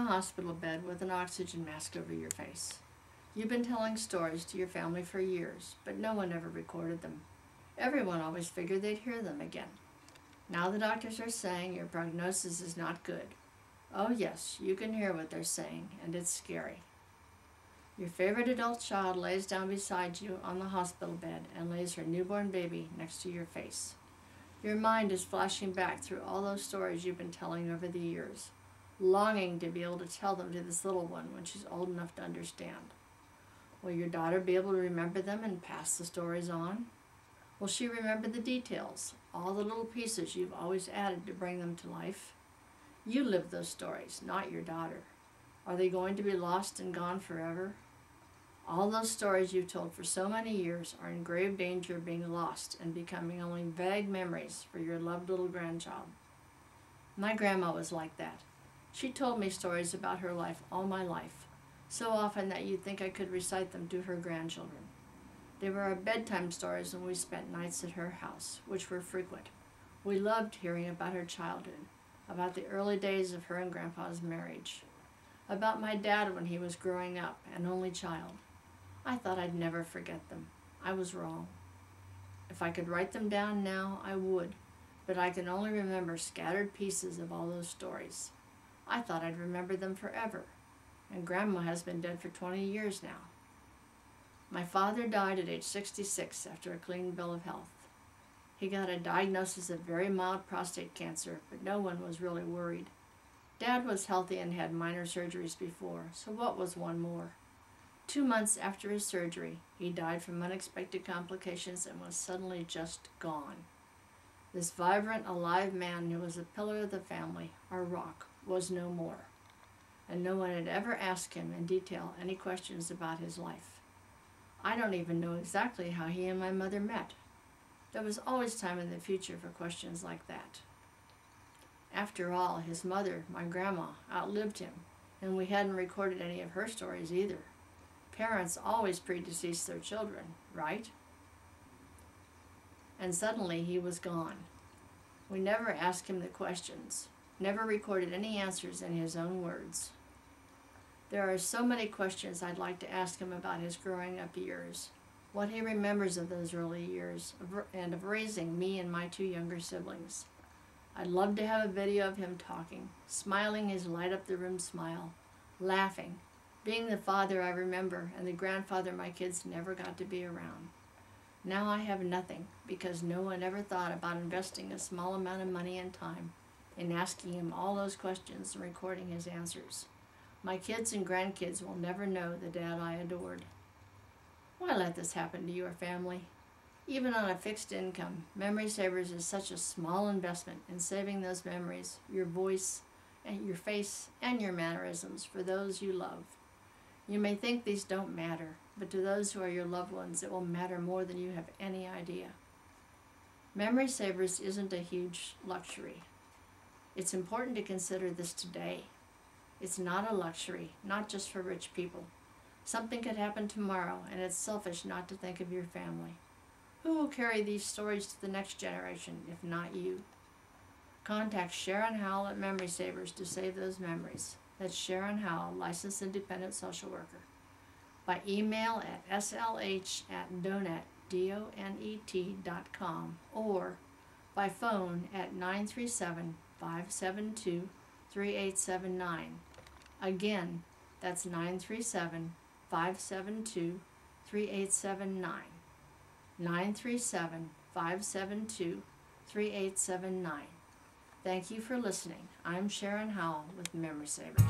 hospital bed with an oxygen mask over your face. You've been telling stories to your family for years, but no one ever recorded them. Everyone always figured they'd hear them again. Now the doctors are saying your prognosis is not good. Oh yes, you can hear what they're saying, and it's scary. Your favorite adult child lays down beside you on the hospital bed and lays her newborn baby next to your face. Your mind is flashing back through all those stories you've been telling over the years, longing to be able to tell them to this little one when she's old enough to understand. Will your daughter be able to remember them and pass the stories on? Will she remember the details, all the little pieces you've always added to bring them to life? You live those stories, not your daughter. Are they going to be lost and gone forever? All those stories you've told for so many years are in grave danger of being lost and becoming only vague memories for your loved little grandchild. My grandma was like that. She told me stories about her life all my life, so often that you'd think I could recite them to her grandchildren. They were our bedtime stories when we spent nights at her house, which were frequent. We loved hearing about her childhood, about the early days of her and Grandpa's marriage, about my dad when he was growing up, an only child. I thought I'd never forget them. I was wrong. If I could write them down now, I would, but I can only remember scattered pieces of all those stories. I thought I'd remember them forever, and Grandma has been dead for 20 years now. My father died at age 66 after a clean bill of health. He got a diagnosis of very mild prostate cancer, but no one was really worried. Dad was healthy and had minor surgeries before, so what was one more? 2 months after his surgery, he died from unexpected complications and was suddenly just gone. This vibrant, alive man who was a pillar of the family, our rock, was no more, and no one had ever asked him in detail any questions about his life. I don't even know exactly how he and my mother met. There was always time in the future for questions like that. After all, his mother, my grandma, outlived him, and we hadn't recorded any of her stories either. Parents always predecease their children, right? And suddenly he was gone. We never asked him the questions, never recorded any answers in his own words. There are so many questions I'd like to ask him about his growing up years, what he remembers of those early years, and of raising me and my 2 younger siblings. I'd love to have a video of him talking, smiling his light-up-the-room smile, laughing, being the father I remember and the grandfather my kids never got to be around. Now I have nothing because no one ever thought about investing a small amount of money and time in asking him all those questions and recording his answers. My kids and grandkids will never know the dad I adored. Why let this happen to your family? Even on a fixed income, Memory Savers is such a small investment in saving those memories, your voice, and your face, and your mannerisms for those you love. You may think these don't matter, but to those who are your loved ones, it will matter more than you have any idea. Memory Savers isn't a huge luxury. It's important to consider this today. It's not a luxury, not just for rich people. Something could happen tomorrow, and it's selfish not to think of your family. Who will carry these stories to the next generation, if not you? Contact Sharon Howell at Memory Savers to save those memories. That's Sharon Howell, licensed independent social worker. By email at slh@donet.com or by phone at 937-572-3879. Again, that's 937-572-3879. 937-572-3879. Thank you for listening. I'm Sharon Howell with Memory Savers.